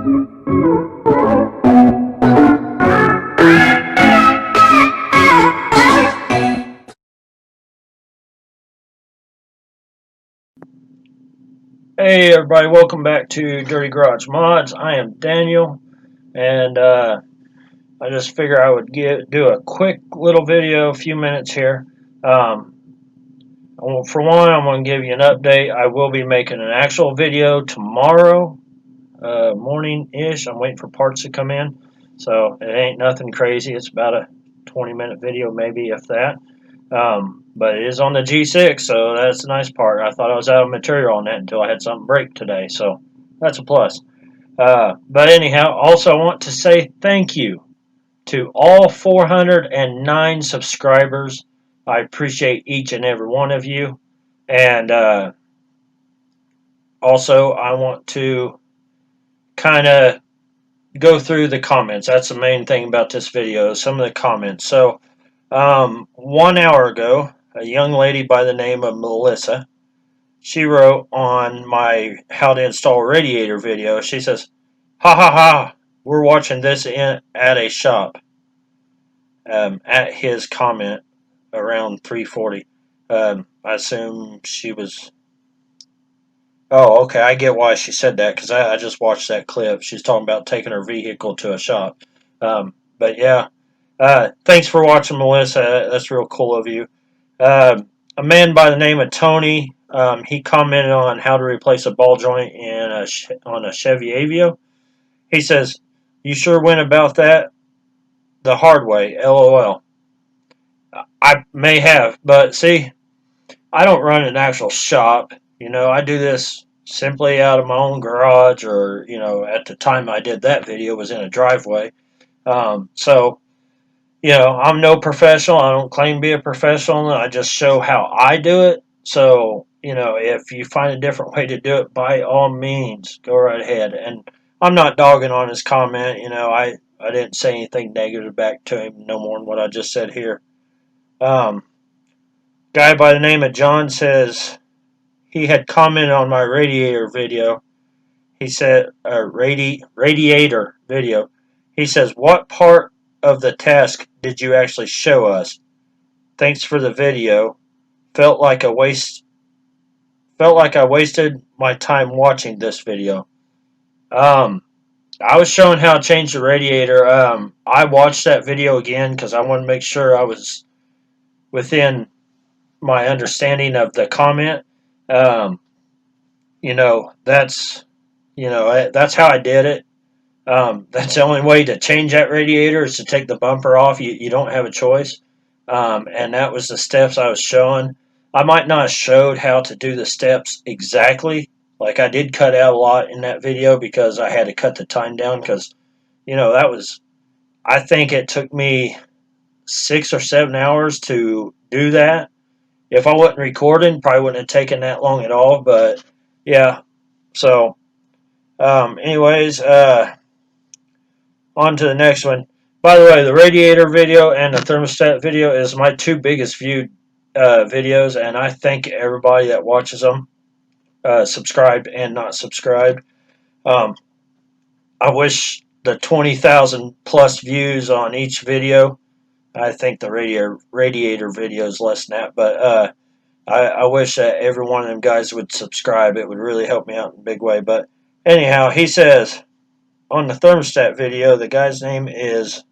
Hey everybody, welcome back to Dirty Garage Mods. I am Daniel, and I just figure I would do a quick little video, a few minutes here. For one, I'm going to give you an update. I will be making an actual video tomorrow morning-ish. I'm waiting for parts to come in, so it ain't nothing crazy. It's about a 20-minute video, maybe, if that. But it is on the G6, so that's the nice part. I thought I was out of material on that until I had something break today, so that's a plus. But anyhow, also I want to say thank you to all 409 subscribers. I appreciate each and every one of you. And also I want to kind of go through the comments. That's the main thing about this video, some of the comments. So 1 hour ago, a young lady by the name of Melissa, she wrote on my how to install radiator video. She says, "Ha ha ha! We're watching this at a shop." At his comment around 3:40. I assume she was. Oh, okay. I get why she said that because I just watched that clip. She's talking about taking her vehicle to a shop. But yeah, thanks for watching, Melissa. That's real cool of you. A man by the name of Tony, he commented on how to replace a ball joint on a Chevy Aveo. He says, "You sure went about that the hard way, LOL." I may have, but see, I don't run an actual shop. I do this simply out of my own garage, or at the time I did that video was in a driveway. So I'm no professional. I don't claim to be a professional. I just show how I do it. So if you find a different way to do it, by all means, go right ahead. And I'm not dogging on his comment. I didn't say anything negative back to him, no more than what I just said here. Guy by the name of John says he had commented on my radiator video. He said, radiator video. He says, "What part of the task did you actually show us? Thanks for the video. Felt like I wasted my time watching this video." I was showing how to change the radiator. I watched that video again because I wanted to make sure I was within my understanding of the comment. Um, that's how I did it. That's the only way to change that radiator is to take the bumper off. You don't have a choice. And that was the steps I was showing. I might not have showed how to do the steps exactly. Like I did cut out a lot in that video because I had to cut the time down because, I think it took me 6 or 7 hours to do that. If I wasn't recording, probably wouldn't have taken that long at all. But yeah, so anyways, on to the next one. By the way, the radiator video and the thermostat video is my two biggest viewed videos, and I thank everybody that watches them, subscribed and not subscribed. Um, I wish the 20,000 plus views on each video. I think the radiator video is less than that, but I wish that every one of them guys would subscribe. It would really help me out in a big way. But anyhow, he says on the thermostat video, the guy's name is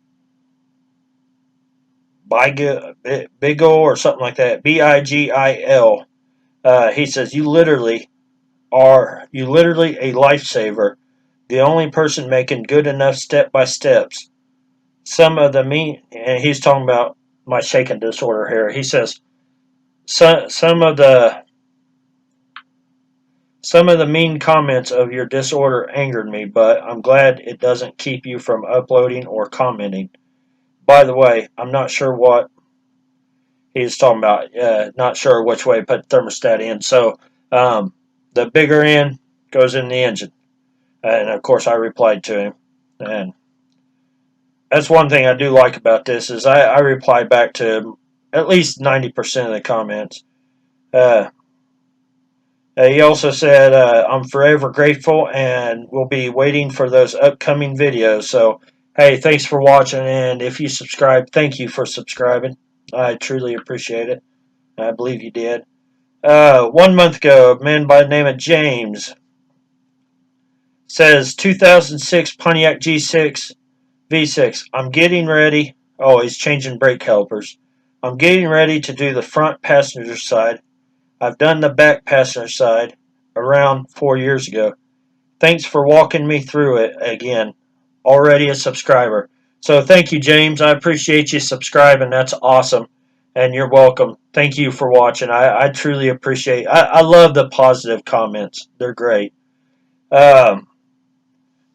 Bigil or something like that. Bigil. He says you literally a lifesaver. The only person making good enough step by steps. Some of the mean, and he's talking about my shaking disorder here. He says some of the mean comments of your disorder angered me, but I'm glad it doesn't keep you from uploading or commenting. By the way, I'm not sure what he's talking about. Not sure which way to put the thermostat in. So the bigger end goes in the engine. And of course I replied to him. And that's one thing I do like about this is I reply back to at least 90% of the comments. He also said, I'm forever grateful and will be waiting for those upcoming videos. So, hey, thanks for watching. And if you subscribe, thank you for subscribing. I truly appreciate it. I believe you did. 1 month ago, a man by the name of James says 2006 Pontiac G6 V6. I'm getting ready. Oh, he's changing brake calipers. I'm getting ready to do the front passenger side. I've done the back passenger side around 4 years ago. Thanks for walking me through it again. Already a subscriber. So thank you, James. I appreciate you subscribing. That's awesome. And you're welcome. Thank you for watching. I truly appreciate I love the positive comments. They're great. Um,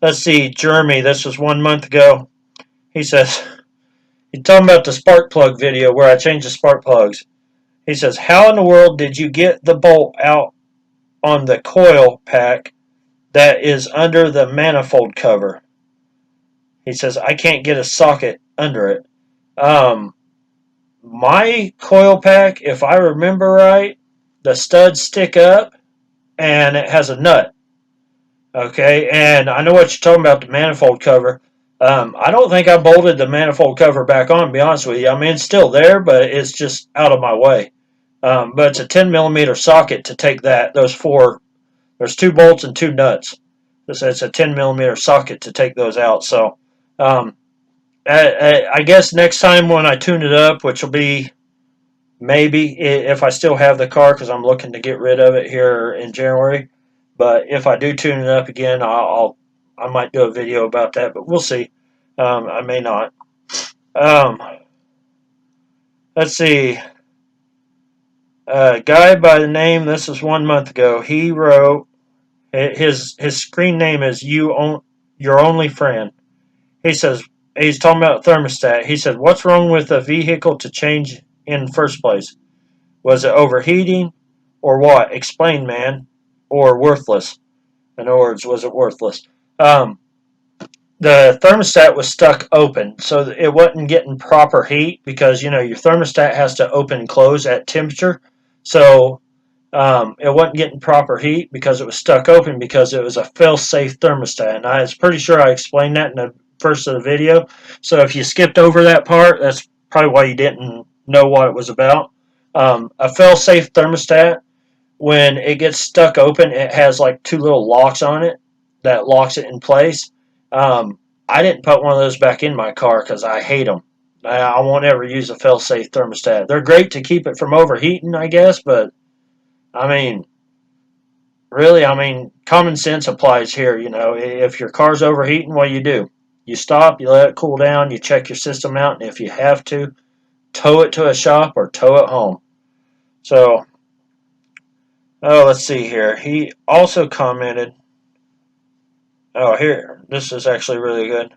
let's see, Jeremy, this was 1 month ago. He says, he's talking about the spark plug video where I changed the spark plugs. He says, how in the world did you get the bolt out on the coil pack that is under the manifold cover? He says, I can't get a socket under it. My coil pack, if I remember right, the studs stick up and it has a nut. Okay, and I know what you're talking about, the manifold cover. I don't think I bolted the manifold cover back on, to be honest with you. I mean, it's still there, but it's just out of my way. But it's a 10 millimeter socket to take that. There's 2 bolts and 2 nuts. It's a 10 millimeter socket to take those out. So, I guess next time when I tune it up, which will be maybe if I still have the car, because I'm looking to get rid of it here in January. But if I do tune it up again, I might do a video about that. But we'll see. I may not. Um, let's see. A guy by the name. This is 1 month ago. He wrote his screen name is your only friend. He says he's talking about thermostat. He said, "What's wrong with a vehicle to change in first place? Was it overheating, or what? Explain, man, or worthless." In other words, was it worthless? The thermostat was stuck open, so it wasn't getting proper heat because your thermostat has to open and close at temperature. So it wasn't getting proper heat because it was stuck open because it was a fail-safe thermostat. And I was pretty sure I explained that in the first of the video. So if you skipped over that part, that's probably why you didn't know what it was about. A fail-safe thermostat, when it gets stuck open, it has like 2 little locks on it that locks it in place. I didn't put one of those back in my car because I hate them. I won't ever use a fail-safe thermostat. They're great to keep it from overheating, I guess, but I mean, really, common sense applies here. If your car's overheating, what do? You stop, you let it cool down, you check your system out, and if you have to, tow it to a shop or tow it home. So, let's see here. He also commented, here, this is actually really good.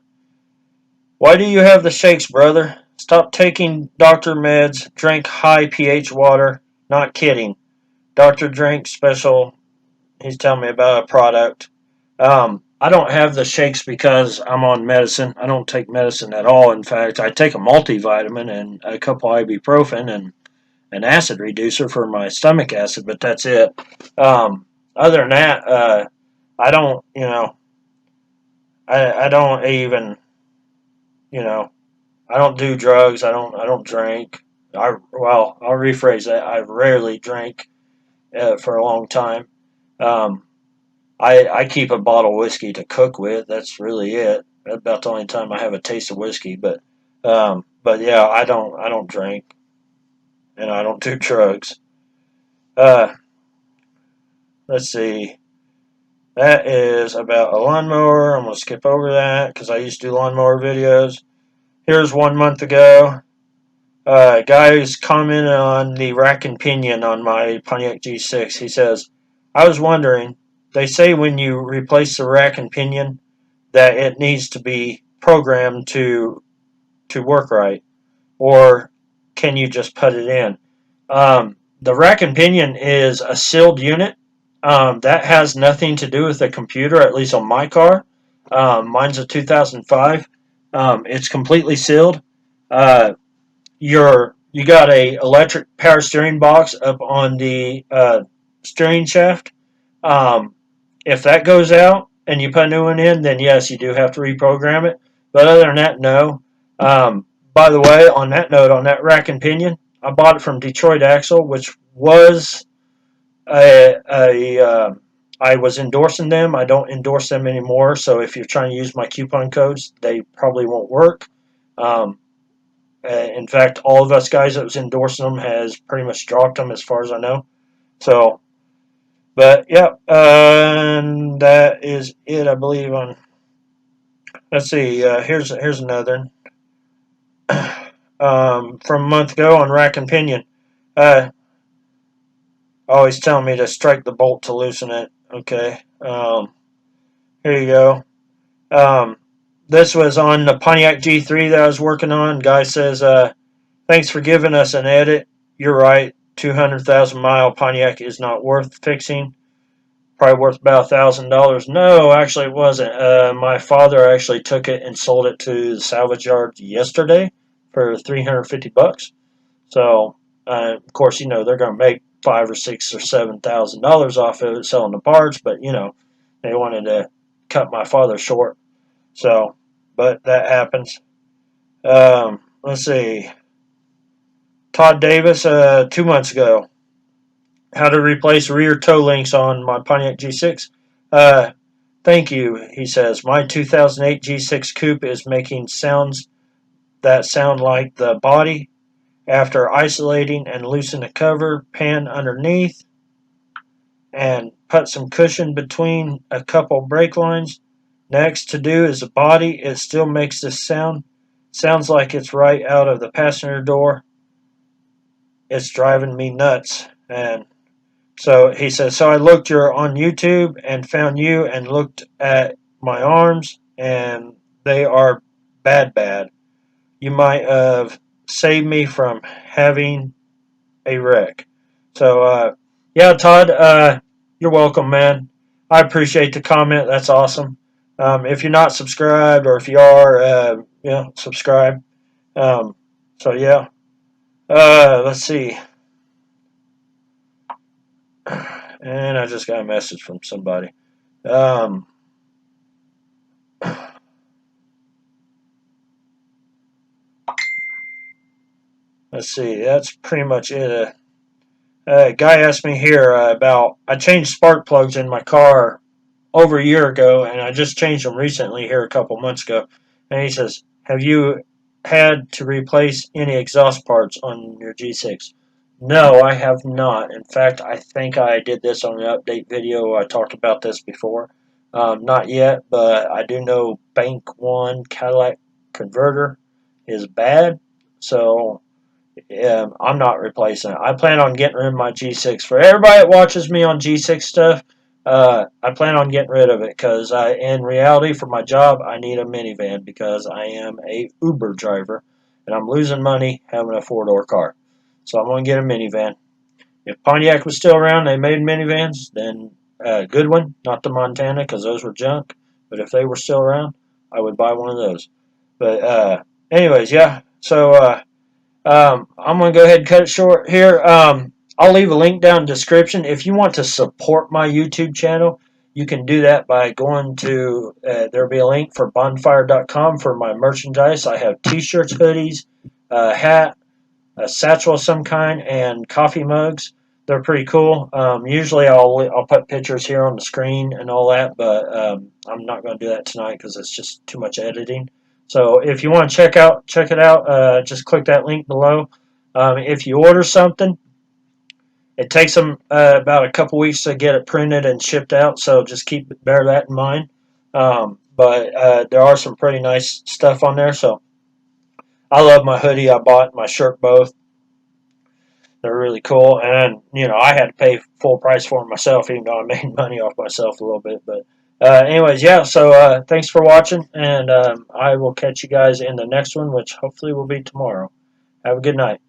Why do you have the shakes, brother? Stop taking doctor meds, drink high pH water. Not kidding. Doctor drink special. He's telling me about a product. I don't have the shakes because I'm on medicine. I don't take medicine at all. In fact, I take a multivitamin and a couple ibuprofen and an acid reducer for my stomach acid, but that's it. Other than that, I don't, I don't even, I don't do drugs. I don't drink. I'll rephrase that. I rarely drink for a long time. Um, I keep a bottle of whiskey to cook with. That's really it. That's about the only time I have a taste of whiskey. But yeah, I don't drink, and I don't do drugs. Uh, let's see. That is about a lawnmower. I'm gonna skip over that because I used to do lawnmower videos. Here's 1 month ago. Guys commented on the rack and pinion on my Pontiac G6. He says, I was wondering, they say when you replace the rack and pinion that it needs to be programmed to work right, or can you just put it in? The rack and pinion is a sealed unit. That has nothing to do with the computer, at least on my car. Mine's a 2005. It's completely sealed. You got a electric power steering box up on the steering shaft. If that goes out and you put a new one in, then yes, you do have to reprogram it. But other than that, no. By the way, on that note, on that rack and pinion, I bought it from Detroit Axle, which was I was endorsing them. I don't endorse them anymore. So if you're trying to use my coupon codes, they probably won't work. Um, in fact, all of us guys that was endorsing them has pretty much dropped them as far as I know. So, but yeah, and that is it, I believe. On let's see, here's another from a month ago on rack and pinion. Uh, always telling me to strike the bolt to loosen it. Okay, here you go. Um, this was on the Pontiac G3 that I was working on. Guy says, thanks for giving us an edit. You're right. 200,000-mile Pontiac is not worth fixing. Probably worth about $1,000. No, actually, it wasn't. My father actually took it and sold it to the salvage yard yesterday for $350. So, of course, you know they're going to make $5,000 or $6,000 or $7,000 off of it selling the parts, but you know they wanted to cut my father short. So, but that happens. Let's see. Todd Davis, 2 months ago, how to replace rear toe links on my Pontiac G6. Thank you, he says. My 2008 G6 Coupe is making sounds that sound like the body. After isolating and loosen the cover, pan underneath, and put some cushion between a couple brake lines. Next to do is the body. It still makes this sound. Sounds like it's right out of the passenger door. It's driving me nuts. And so he says, so I looked on YouTube and found you and looked at my arms, and they are bad. You might have saved me from having a wreck. So, yeah, Todd, you're welcome, man. I appreciate the comment. That's awesome. If you're not subscribed, or if you are, subscribe. So, yeah. Let's see. And I just got a message from somebody. Um, let's see. That's pretty much it. A guy asked me here about I changed spark plugs in my car over a year ago, and I just changed them recently here a couple months ago. And he says, "Have you had to replace any exhaust parts on your G6?" No, I have not. In fact, I think I did this on an update video. I talked about this before. Not yet, but I do know Bank One Cadillac converter is bad, so I'm not replacing it. I plan on getting rid of my G6. For everybody that watches me on G6 stuff, I plan on getting rid of it because in reality, for my job, I need a minivan because I am a Uber driver and I'm losing money having a four-door car. So I'm going to get a minivan. If Pontiac was still around, they made minivans, then good one, not the Montana because those were junk. But if they were still around, I would buy one of those. But anyways, yeah. So I'm going to go ahead and cut it short here. I'll leave a link down in the description. If you want to support my YouTube channel, you can do that by going to, there'll be a link for bonfire.com for my merchandise. I have t-shirts, hoodies, a hat, a satchel of some kind, and coffee mugs. They're pretty cool. Usually I'll put pictures here on the screen and all that, but I'm not going to do that tonight because it's just too much editing. So if you want to check it out, just click that link below. If you order something, it takes them about a couple weeks to get it printed and shipped out, so just bear that in mind. But there are some pretty nice stuff on there. So I love my hoodie. I bought my shirt both. They're really cool, and I had to pay full price for them myself, even though I made money off myself a little bit. But anyways, yeah. So thanks for watching, and I will catch you guys in the next one, which hopefully will be tomorrow. Have a good night.